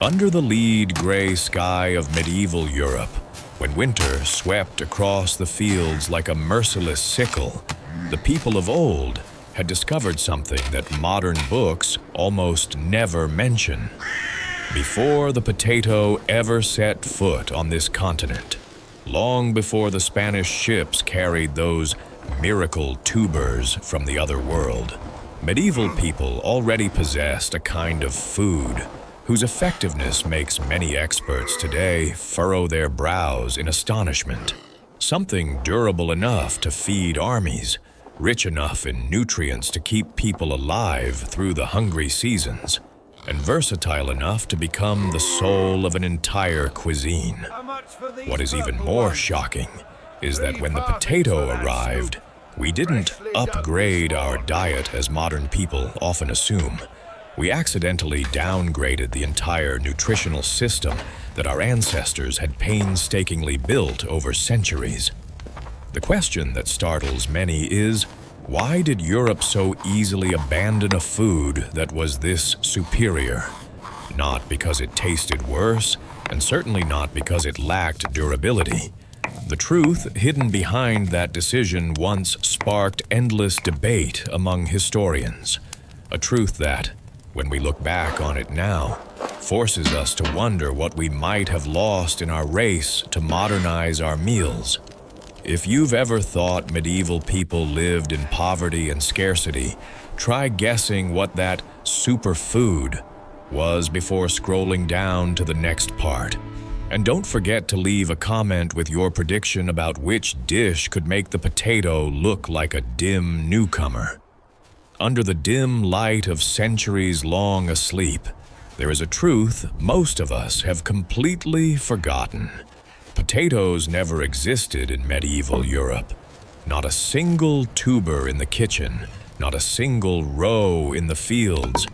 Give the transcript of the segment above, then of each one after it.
Under the lead gray sky of medieval Europe, when winter swept across the fields like a merciless sickle, the people of old had discovered something that modern books almost never mention. Before the potato ever set foot on this continent, long before the Spanish ships carried those miracle tubers from the other world, medieval people already possessed a kind of food whose effectiveness makes many experts today furrow their brows in astonishment. Something durable enough to feed armies, rich enough in nutrients to keep people alive through the hungry seasons, and versatile enough to become the soul of an entire cuisine. What is even more shocking is that when the potato arrived, we didn't upgrade our diet as modern people often assume. We accidentally downgraded the entire nutritional system that our ancestors had painstakingly built over centuries. The question that startles many is, why did Europe so easily abandon a food that was this superior? Not because it tasted worse, and certainly not because it lacked durability. The truth hidden behind that decision once sparked endless debate among historians. A truth that, when we look back on it now, forces us to wonder what we might have lost in our race to modernize our meals. If you've ever thought medieval people lived in poverty and scarcity, try guessing what that superfood was before scrolling down to the next part. And don't forget to leave a comment with your prediction about which dish could make the potato look like a dim newcomer. Under the dim light of centuries long asleep, there is a truth most of us have completely forgotten. Potatoes never existed in medieval Europe. Not a single tuber in the kitchen, not a single row in the fields,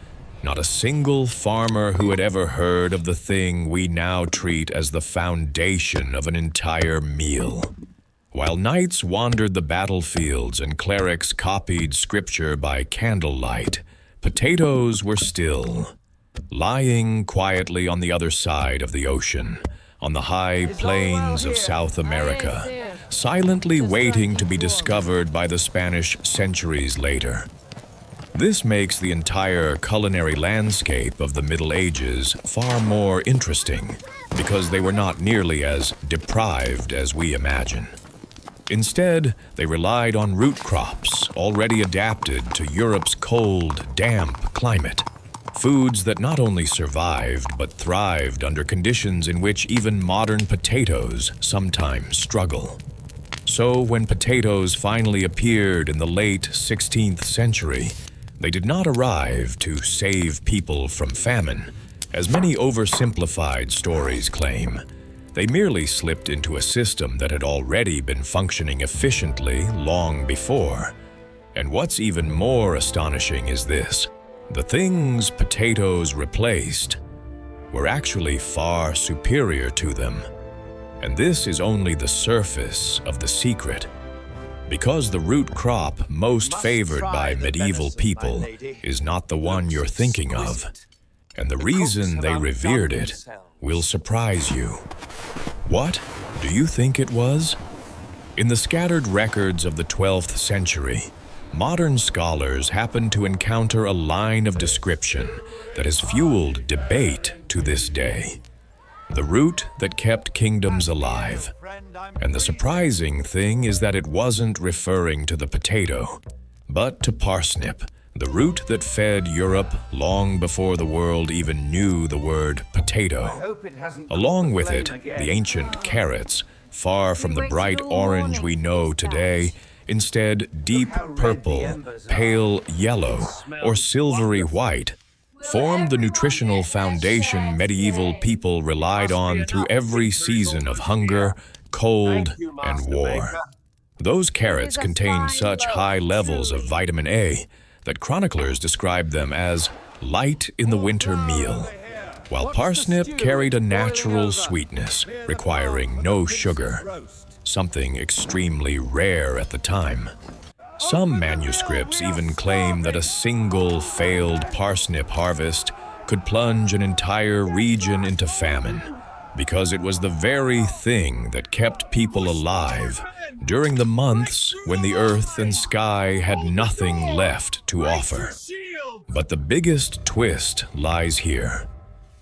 not a single farmer who had ever heard of the thing we now treat as the foundation of an entire meal. While knights wandered the battlefields and clerics copied scripture by candlelight, potatoes were still, lying quietly on the other side of the ocean, on the high plains of South America, silently waiting to be discovered by the Spanish centuries later. This makes the entire culinary landscape of the Middle Ages far more interesting, because they were not nearly as deprived as we imagine. Instead, they relied on root crops already adapted to Europe's cold, damp climate. Foods that not only survived but thrived under conditions in which even modern potatoes sometimes struggle. So when potatoes finally appeared in the late 16th century, they did not arrive to save people from famine, as many oversimplified stories claim. They merely slipped into a system that had already been functioning efficiently long before. And what's even more astonishing is this: the things potatoes replaced were actually far superior to them. And this is only the surface of the secret. Because the root crop most favored by medieval people is not the one you're thinking of, and the reason they revered it will surprise you. What do you think it was? In the scattered records of the 12th century, modern scholars happen to encounter a line of description that has fueled debate to this day. The root that kept kingdoms alive. And the surprising thing is that it wasn't referring to the potato, but to parsnip, the root that fed Europe long before the world even knew the word potato. Along with it, the ancient carrots, far from the bright orange we know today, instead deep purple, pale yellow, or silvery white, formed the nutritional foundation medieval people relied on through every season of hunger, cold, and war. Those carrots contained such high levels of vitamin A that chroniclers described them as light in the winter meal, while parsnip carried a natural sweetness, requiring no sugar, something extremely rare at the time. Some manuscripts even claim that a single failed parsnip harvest could plunge an entire region into famine, because it was the very thing that kept people alive during the months when the earth and sky had nothing left to offer. But the biggest twist lies here.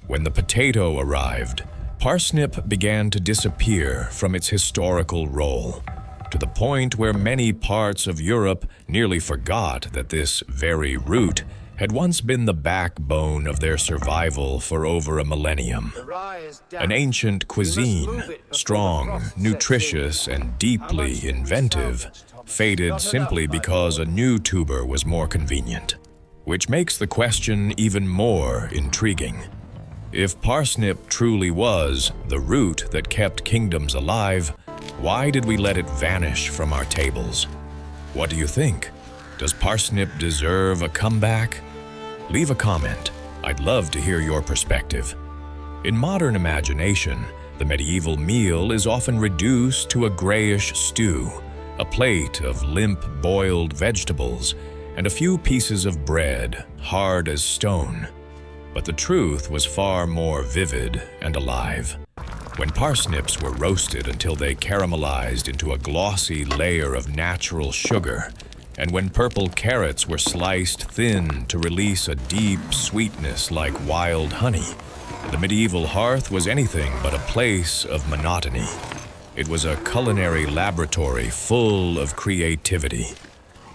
When the potato arrived, parsnip began to disappear from its historical role, to the point where many parts of Europe nearly forgot that this very root had once been the backbone of their survival for over a millennium. An ancient cuisine, strong, nutritious, and deeply inventive, faded simply because a new tuber was more convenient. Which makes the question even more intriguing. If parsnip truly was the root that kept kingdoms alive, why did we let it vanish from our tables? What do you think? Does parsnip deserve a comeback? Leave a comment. I'd love to hear your perspective. In modern imagination, the medieval meal is often reduced to a grayish stew, a plate of limp boiled vegetables, and a few pieces of bread, hard as stone. But the truth was far more vivid and alive. When parsnips were roasted until they caramelized into a glossy layer of natural sugar, and when purple carrots were sliced thin to release a deep sweetness like wild honey, the medieval hearth was anything but a place of monotony. It was a culinary laboratory full of creativity.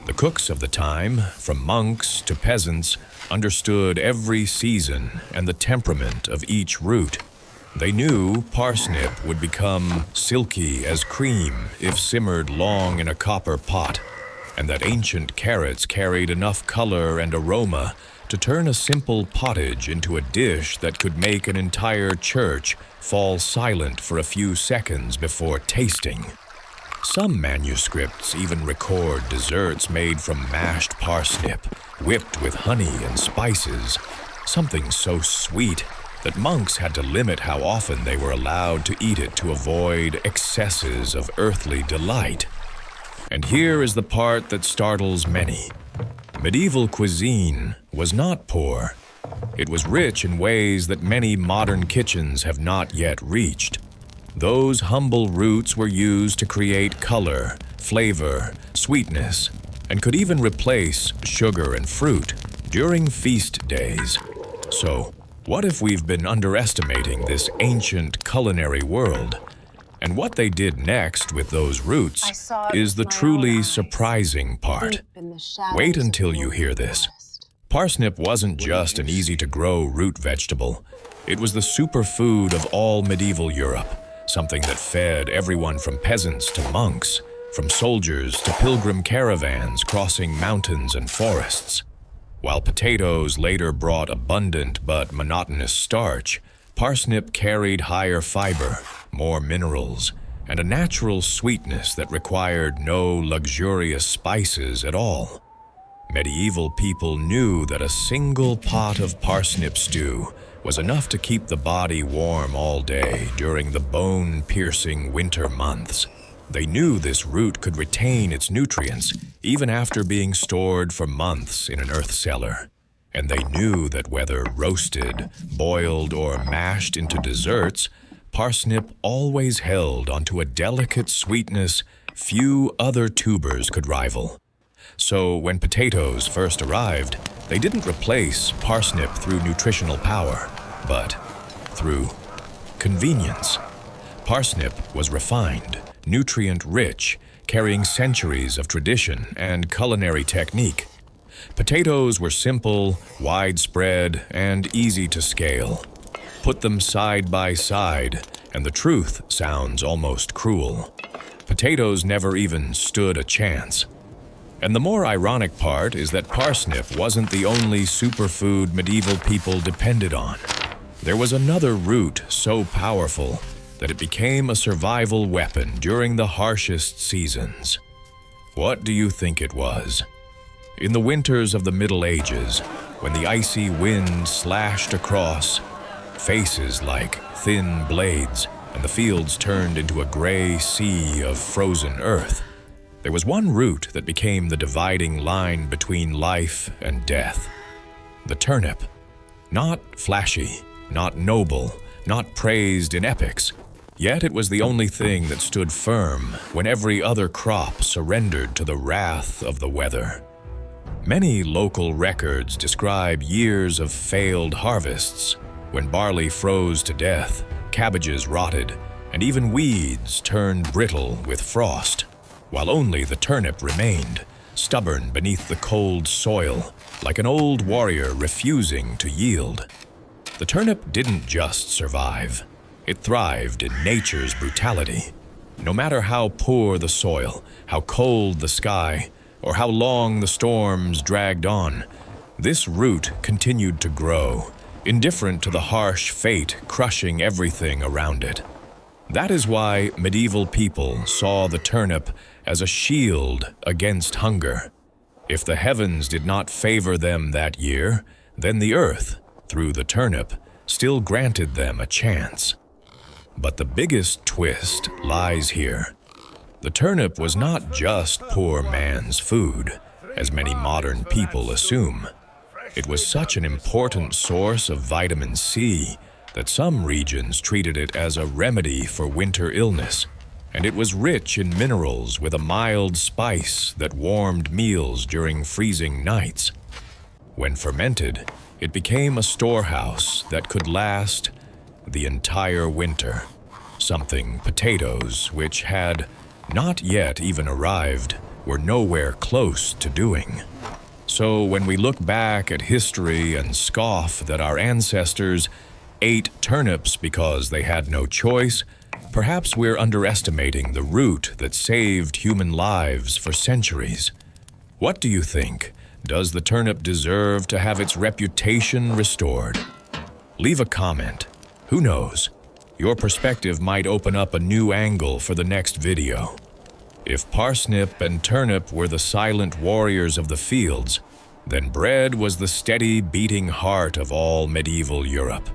The cooks of the time, from monks to peasants, understood every season and the temperament of each root. They knew parsnip would become silky as cream if simmered long in a copper pot, and that ancient carrots carried enough color and aroma to turn a simple pottage into a dish that could make an entire church fall silent for a few seconds before tasting. Some manuscripts even record desserts made from mashed parsnip, whipped with honey and spices, something so sweet that monks had to limit how often they were allowed to eat it to avoid excesses of earthly delight. And here is the part that startles many. Medieval cuisine was not poor. It was rich in ways that many modern kitchens have not yet reached. Those humble roots were used to create color, flavor, sweetness, and could even replace sugar and fruit during feast days. So, what if we've been underestimating this ancient culinary world? And what they did next with those roots is the truly surprising part. Wait until you hear this. Parsnip wasn't just an easy-to-grow root vegetable. It was the superfood of all medieval Europe, something that fed everyone from peasants to monks, from soldiers to pilgrim caravans crossing mountains and forests. While potatoes later brought abundant but monotonous starch, parsnip carried higher fiber, more minerals, and a natural sweetness that required no luxurious spices at all. Medieval people knew that a single pot of parsnip stew was enough to keep the body warm all day during the bone-piercing winter months. They knew this root could retain its nutrients even after being stored for months in an earth cellar. And they knew that whether roasted, boiled, or mashed into desserts, parsnip always held onto a delicate sweetness few other tubers could rival. So when potatoes first arrived, they didn't replace parsnip through nutritional power, but through convenience. Parsnip was refined, nutrient-rich, carrying centuries of tradition and culinary technique. Potatoes were simple, widespread, and easy to scale. Put them side by side, and the truth sounds almost cruel. Potatoes never even stood a chance. And the more ironic part is that parsnip wasn't the only superfood medieval people depended on. There was another root so powerful that it became a survival weapon during the harshest seasons. What do you think it was? In the winters of the Middle Ages, when the icy wind slashed across, faces like thin blades, and the fields turned into a gray sea of frozen earth, there was one root that became the dividing line between life and death: the turnip. Not flashy, not noble, not praised in epics. Yet it was the only thing that stood firm when every other crop surrendered to the wrath of the weather. Many local records describe years of failed harvests, when barley froze to death, cabbages rotted, and even weeds turned brittle with frost, while only the turnip remained, stubborn beneath the cold soil, like an old warrior refusing to yield. The turnip didn't just survive. It thrived in nature's brutality. No matter how poor the soil, how cold the sky, or how long the storms dragged on, this root continued to grow, indifferent to the harsh fate crushing everything around it. That is why medieval people saw the turnip as a shield against hunger. If the heavens did not favor them that year, then the earth, through the turnip, still granted them a chance. But the biggest twist lies here. The turnip was not just poor man's food, as many modern people assume. It was such an important source of vitamin C that some regions treated it as a remedy for winter illness, and it was rich in minerals with a mild spice that warmed meals during freezing nights. When fermented, it became a storehouse that could last the entire winter, something potatoes, which had not yet even arrived, were nowhere close to doing. So when we look back at history and scoff that our ancestors ate turnips because they had no choice, perhaps we're underestimating the root that saved human lives for centuries. What do you think? Does the turnip deserve to have its reputation restored? Leave a comment. Who knows? Your perspective might open up a new angle for the next video. If parsnip and turnip were the silent warriors of the fields, then bread was the steady beating heart of all medieval Europe.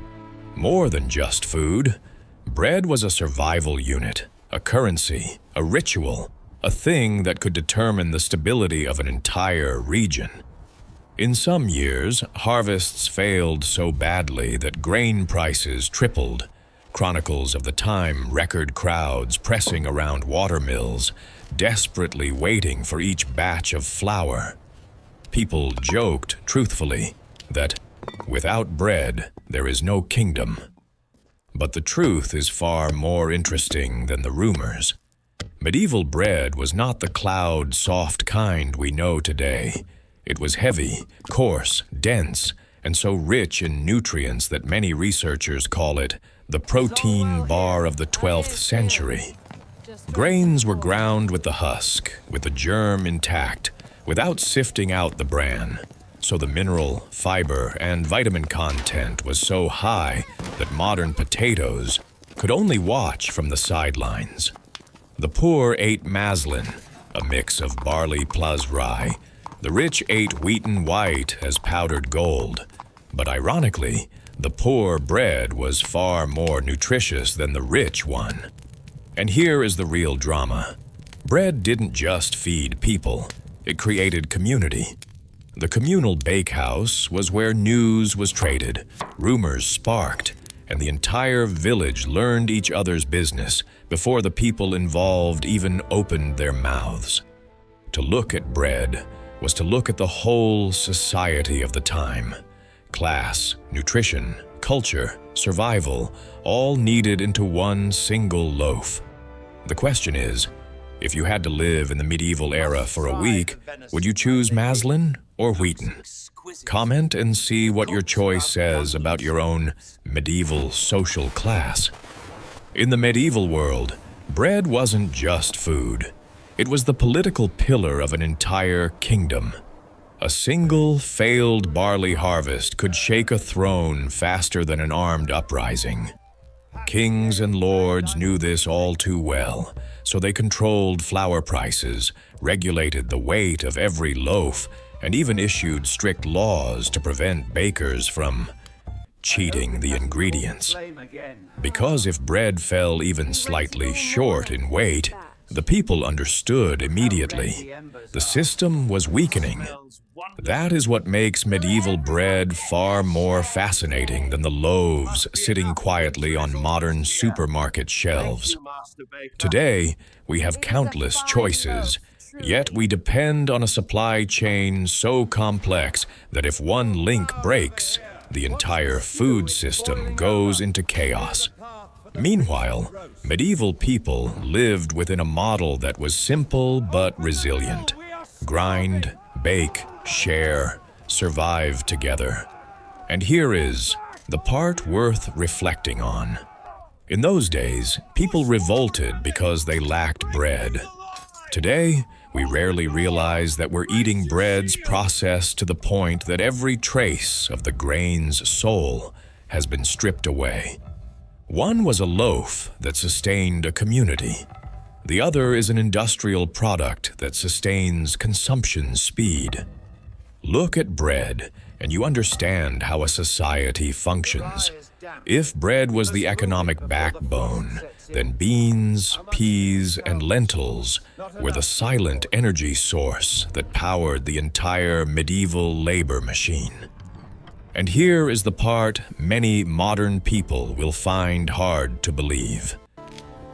More than just food, bread was a survival unit, a currency, a ritual, a thing that could determine the stability of an entire region. In some years, harvests failed so badly that grain prices tripled. Chronicles of the time record crowds pressing around watermills, desperately waiting for each batch of flour. People joked, truthfully, that without bread, there is no kingdom. But the truth is far more interesting than the rumors. Medieval bread was not the cloud, soft kind we know today. It was heavy, coarse, dense, and so rich in nutrients that many researchers call it the protein bar of the 12th century. Grains were ground with the husk, with the germ intact, without sifting out the bran. So the mineral, fiber, and vitamin content was so high that modern potatoes could only watch from the sidelines. The poor ate maslin, a mix of barley plus rye. The rich ate wheaten white as powdered gold. But ironically, the poor bread was far more nutritious than the rich one. And here is the real drama. Bread didn't just feed people, it created community. The communal bakehouse was where news was traded, rumors sparked, and the entire village learned each other's business before the people involved even opened their mouths. To look at bread was to look at the whole society of the time. Class, nutrition, culture, survival, all kneaded into one single loaf. The question is, if you had to live in the medieval era for a week, would you choose maslin or wheaten? Comment and see what your choice says about your own medieval social class. In the medieval world, bread wasn't just food. It was the political pillar of an entire kingdom. A single failed barley harvest could shake a throne faster than an armed uprising. Kings and lords knew this all too well, so they controlled flour prices, regulated the weight of every loaf, and even issued strict laws to prevent bakers from cheating the ingredients. Because if bread fell even slightly short in weight, the people understood immediately. The system was weakening. That is what makes medieval bread far more fascinating than the loaves sitting quietly on modern supermarket shelves. Today, we have countless choices, yet we depend on a supply chain so complex that if one link breaks, the entire food system goes into chaos. Meanwhile, medieval people lived within a model that was simple but resilient. Grind, bake, share, survive together. And here is the part worth reflecting on. In those days, people revolted because they lacked bread. Today, we rarely realize that we're eating breads processed to the point that every trace of the grain's soul has been stripped away. One was a loaf that sustained a community. The other is an industrial product that sustains consumption speed. Look at bread, and you understand how a society functions. If bread was the economic backbone, then beans, peas, and lentils were the silent energy source that powered the entire medieval labor machine. And here is the part many modern people will find hard to believe.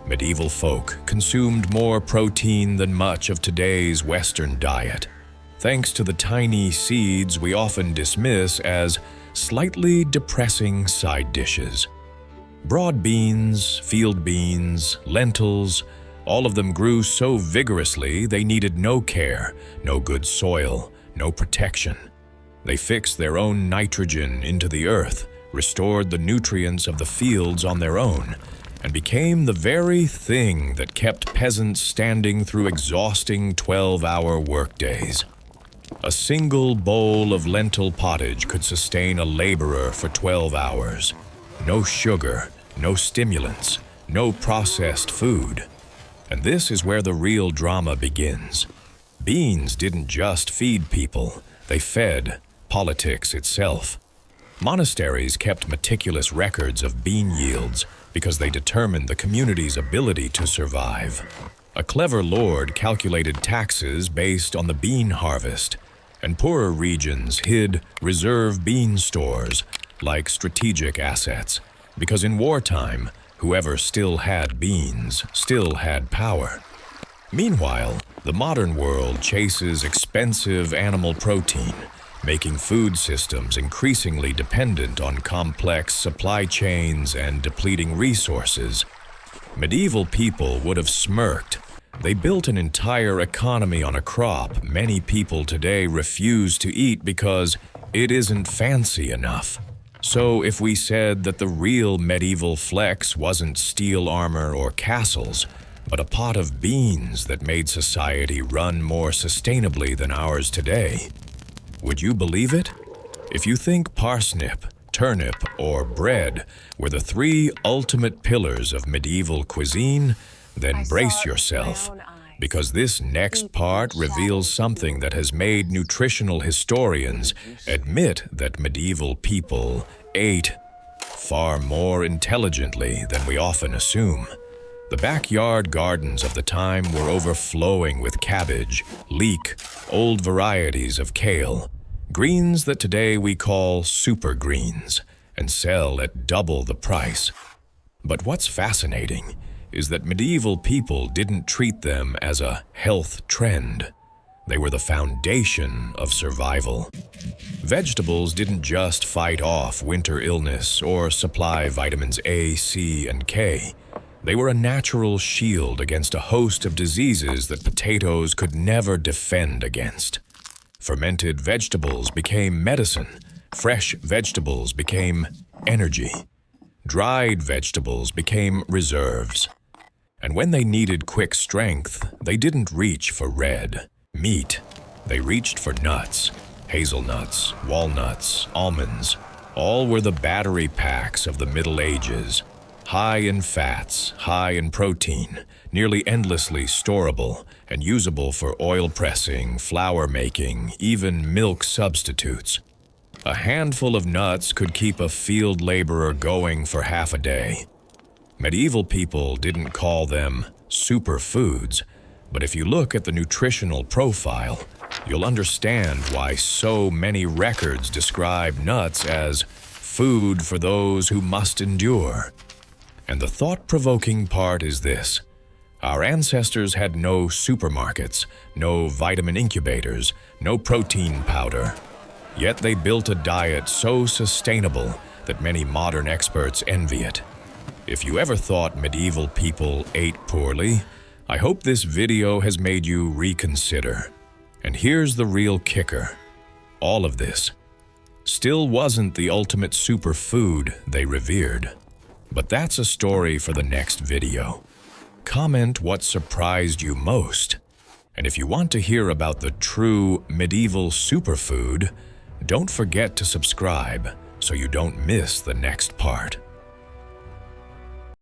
Medieval folk consumed more protein than much of today's Western diet, thanks to the tiny seeds we often dismiss as slightly depressing side dishes. Broad beans, field beans, lentils, all of them grew so vigorously they needed no care, no good soil, no protection. They fixed their own nitrogen into the earth, restored the nutrients of the fields on their own, and became the very thing that kept peasants standing through exhausting 12-hour workdays. A single bowl of lentil pottage could sustain a laborer for 12 hours. No sugar, no stimulants, no processed food. And this is where the real drama begins. Beans didn't just feed people, they fed politics itself. Monasteries kept meticulous records of bean yields because they determined the community's ability to survive. A clever lord calculated taxes based on the bean harvest, and poorer regions hid reserve bean stores like strategic assets, because in wartime, whoever still had beans still had power. Meanwhile, the modern world chases expensive animal protein, making food systems increasingly dependent on complex supply chains and depleting resources. Medieval people would have smirked. They built an entire economy on a crop many people today refuse to eat because it isn't fancy enough. So if we said that the real medieval flex wasn't steel armor or castles, but a pot of beans that made society run more sustainably than ours today, would you believe it? If you think parsnip, turnip, or bread were the three ultimate pillars of medieval cuisine, then brace yourself, because this next part reveals something that has made nutritional historians admit that medieval people ate far more intelligently than we often assume. The backyard gardens of the time were overflowing with cabbage, leek, old varieties of kale, greens that today we call super greens and sell at double the price. But what's fascinating is that medieval people didn't treat them as a health trend. They were the foundation of survival. Vegetables didn't just fight off winter illness or supply vitamins A, C, and K. They were a natural shield against a host of diseases that potatoes could never defend against. Fermented vegetables became medicine. Fresh vegetables became energy. Dried vegetables became reserves. And when they needed quick strength, they didn't reach for red meat. They reached for nuts, hazelnuts, walnuts, almonds. All were the battery packs of the Middle Ages. High in fats, high in protein, nearly endlessly storable and usable for oil pressing, flour making, even milk substitutes. A handful of nuts could keep a field laborer going for half a day. Medieval people didn't call them superfoods, but if you look at the nutritional profile, you'll understand why so many records describe nuts as food for those who must endure. And the thought-provoking part is this. Our ancestors had no supermarkets, no vitamin incubators, no protein powder. Yet they built a diet so sustainable that many modern experts envy it. If you ever thought medieval people ate poorly, I hope this video has made you reconsider. And here's the real kicker. All of this still wasn't the ultimate superfood they revered. But that's a story for the next video. Comment what surprised you most. And if you want to hear about the true medieval superfood, don't forget to subscribe so you don't miss the next part.